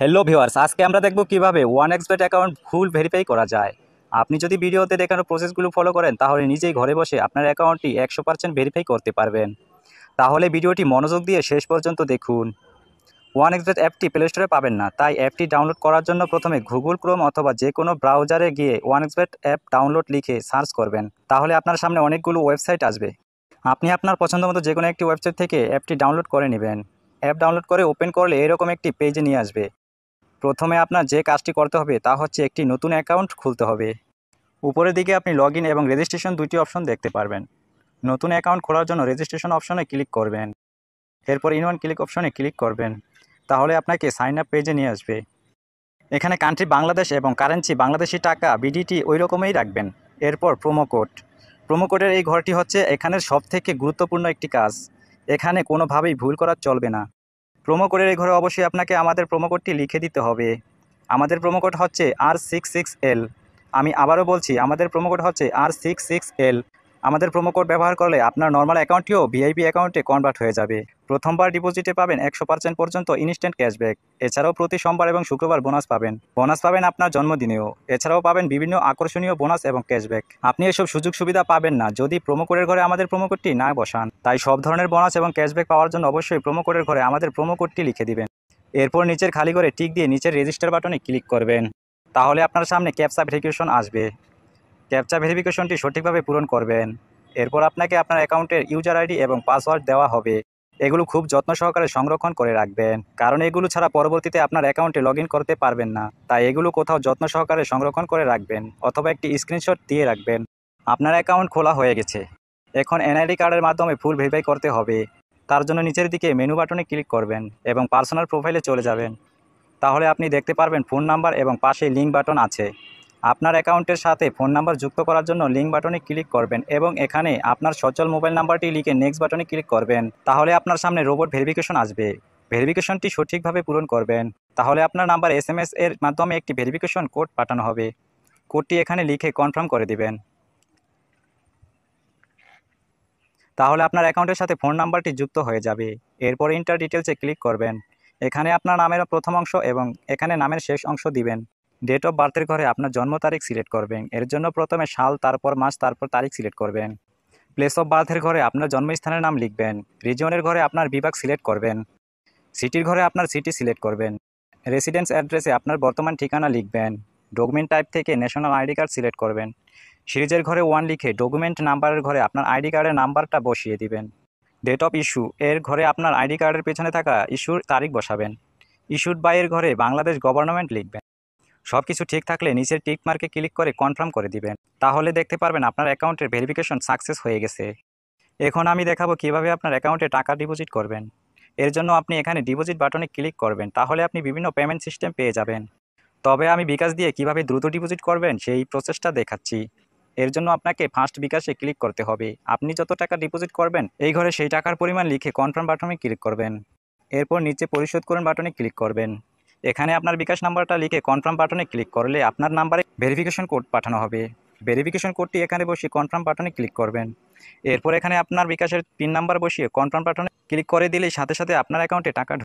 Hello viewers, আজকে আমরা দেখব কিভাবে OneXBet অ্যাকাউন্ট ফুল ভেরিফাই করা যায়। আপনি যদি ভিডিওতে দেখানো প্রসেসগুলো ফলো করেন তাহলে নিজেই ঘরে বসে আপনার অ্যাকাউন্টটি 100% ভেরিফাই করতে পারবেন। তাহলে ভিডিওটি মনোযোগ দিয়ে শেষ পর্যন্ত দেখুন। OneXBet অ্যাপটি প্লে স্টোরে পাবেন না, তাই অ্যাপটি ডাউনলোড করার জন্য প্রথমে গুগল ক্রোম অথবা যে কোনো ব্রাউজারে গিয়ে OneXBet অ্যাপ ডাউনলোড লিখে সার্চ করবেন। তাহলে আপনার সামনে অনেকগুলো ওয়েবসাইট আসবে। আপনি আপনার পছন্দ মতো যে কোনো একটি ওয়েবসাইট থেকে অ্যাপটি ডাউনলোড করে নেবেন। অ্যাপ ডাউনলোড করে ওপেন করলে এরকম একটি পেজে নিয়ে আসবে। প্রথমে আপনার যে কাজটি করতে হবে তা হচ্ছে একটি নতুন অ্যাকাউন্ট খুলতে হবে। উপরের দিকে আপনি লগইন এবং রেজিস্ট্রেশন দুইটি অপশন দেখতে পারবেন। নতুন অ্যাকাউন্ট খোলার জন্য রেজিস্ট্রেশন অপশনে ক্লিক করবেন। এরপর ইন ক্লিক অপশনে ক্লিক করবেন। তাহলে আপনাকে সাইন আপ পেজে নিয়ে আসবে। এখানে কান্ট্রি বাংলাদেশ এবং কারেন্সি বাংলাদেশি টাকা বিডিটি ওই রকমই রাখবেন। এরপর প্রোমো কোড। প্রোমো কোডের এই ঘরটি হচ্ছে এখানের সবথেকে গুরুত্বপূর্ণ একটি কাজ। এখানে কোনোভাবেই ভুল করা চলবে না। প্রোমো কোডের এই ঘরে অবশ্যই আপনাকে আমাদের প্রোমো কোডটি লিখে দিতে হবে। আমাদের প্রোমো কোড হচ্ছে R66L। আমি আবারও বলছি, আমাদের প্রোমো কোড হচ্ছে R66L। আমাদের প্রোমো কোড ব্যবহার করলে আপনার নর্মাল অ্যাকাউন্টটিও ভিআইপি অ্যাকাউন্টে কনভার্ট হয়ে যাবে। প্রথমবার ডিপোজিটে পাবেন 100% পর্যন্ত ইনস্ট্যান্ট ক্যাশব্যাক। এছাড়াও প্রতি সোমবার এবং শুক্রবার বোনাস পাবেন। বোনাস পাবেন আপনার জন্মদিনেও। এছাড়াও পাবেন বিভিন্ন আকর্ষণীয় বোনাস এবং ক্যাশব্যাক। আপনি এসব সুযোগ সুবিধা পাবেন না যদি প্রোমো কোডের ঘরে আমাদের প্রোমো কোডটি না বসান। তাই সব ধরনের বোনাস এবং ক্যাশব্যাক পাওয়ার জন্য অবশ্যই প্রোমো কোডের ঘরে আমাদের প্রোমো কোডটি লিখে দিবেন। এরপর নিচের খালি করে টিক দিয়ে নিচের রেজিস্টার বাটনে ক্লিক করবেন। তাহলে আপনার সামনে ক্যাপচা ভেরিফিকেশন আসবে। ক্যাপচা ভেরিফিকেশনটি সঠিকভাবে পূরণ করবেন। এরপর আপনাকে আপনার অ্যাকাউন্টের ইউজার আইডি এবং পাসওয়ার্ড দেওয়া হবে। এগুলো খুব যত্ন সহকারে সংরক্ষণ করে রাখবেন, কারণ এগুলো ছাড়া পরবর্তীতে আপনার অ্যাকাউন্টে লগ ইন করতে পারবেন না। তাই এগুলো কোথাও যত্ন সহকারে সংরক্ষণ করে রাখবেন অথবা একটি স্ক্রিনশট দিয়ে রাখবেন। আপনার অ্যাকাউন্ট খোলা হয়ে গেছে। এখন এনআইডি কার্ডের মাধ্যমে ফুল ভেরিফাই করতে হবে। তার জন্য নিচের দিকে মেনু বাটনে ক্লিক করবেন এবং পার্সোনাল প্রোফাইলে চলে যাবেন। তাহলে আপনি দেখতে পারবেন ফোন নাম্বার এবং পাশে লিঙ্ক বাটন আছে। আপনার অ্যাকাউন্টের সাথে ফোন নাম্বার যুক্ত করার জন্য লিঙ্ক বাটনে ক্লিক করবেন এবং এখানে আপনার সচল মোবাইল নাম্বারটি লিখে নেক্সট বাটনে ক্লিক করবেন। তাহলে আপনার সামনে রোবট ভেরিফিকেশন আসবে। ভেরিফিকেশনটি সঠিকভাবে পূরণ করবেন। তাহলে আপনার নাম্বার SMS এর মাধ্যমে একটি ভেরিফিকেশন কোড পাঠানো হবে। কোডটি এখানে লিখে কনফার্ম করে দিবেন। তাহলে আপনার অ্যাকাউন্টের সাথে ফোন নাম্বারটি যুক্ত হয়ে যাবে। এরপর ইন্টার ডিটেলসে ক্লিক করবেন। এখানে আপনার নামের প্রথম অংশ এবং এখানে নামের শেষ অংশ দিবেন। ডেট অফ বার্থের ঘরে আপনার জন্ম তারিখ সিলেক্ট করবেন। এর জন্য প্রথমে সাল, তারপর মাস, তারপর তারিখ সিলেক্ট করবেন। প্লেস অফ বার্থের ঘরে আপনার জন্মস্থানের নাম লিখবেন। রিজিয়নের ঘরে আপনার বিভাগ সিলেক্ট করবেন। সিটির ঘরে আপনার সিটি সিলেক্ট করবেন। রেসিডেন্স অ্যাড্রেসে আপনার বর্তমান ঠিকানা লিখবেন। ডকুমেন্ট টাইপ থেকে ন্যাশনাল আইডি কার্ড সিলেক্ট করবেন। সিরিজের ঘরে 1 লিখে ডকুমেন্ট নাম্বারের ঘরে আপনার আইডি কার্ডের নাম্বারটা বসিয়ে দিবেন। ডেট অফ ইস্যু এর ঘরে আপনার আইডি কার্ডের পেছনে থাকা ইস্যুর তারিখ বসাবেন। ইস্যুড বাই এর ঘরে বাংলাদেশ গভর্নমেন্ট লিখবেন। সব কিছু ঠিক থাকলে নিচের টিক মার্কে ক্লিক করে কনফার্ম করে দিবেন। তাহলে দেখতে পারবেন আপনার অ্যাকাউন্টের ভেরিফিকেশন সাকসেস হয়ে গেছে। এখন আমি দেখাবো কিভাবে আপনার অ্যাকাউন্টে টাকা ডিপোজিট করবেন। এর জন্য আপনি এখানে ডিপোজিট বাটনে ক্লিক করবেন। তাহলে আপনি বিভিন্ন পেমেন্ট সিস্টেম পেয়ে যাবেন। তবে আমি বিকাশ দিয়ে কিভাবে দ্রুত ডিপোজিট করবেন সেই প্রসেসটা দেখাচ্ছি। এর জন্য আপনাকে ফার্স্ট বিকাশে ক্লিক করতে হবে। আপনি যত টাকা ডিপোজিট করবেন এই ঘরে সেই টাকার পরিমাণ লিখে কনফার্ম বাটনে ক্লিক করবেন। এরপর নিচে পরিশোধ করুন বাটনে ক্লিক করবেন। এখানে আপনার বিকাশ নাম্বারটা লিখে কনফার্ম বাটনে ক্লিক করলে আপনার নাম্বারে ভেরিফিকেশন কোড পাঠানো হবে। ভেরিফিকেশন কোডটি এখানে বসিয়ে কনফার্ম বাটনে ক্লিক করবেন। এরপর এখানে আপনার বিকাশের পিন নাম্বার বসিয়ে কনফার্ম বাটনে ক্লিক করে দিলেই সাথে সাথে আপনার অ্যাকাউন্টে টাকা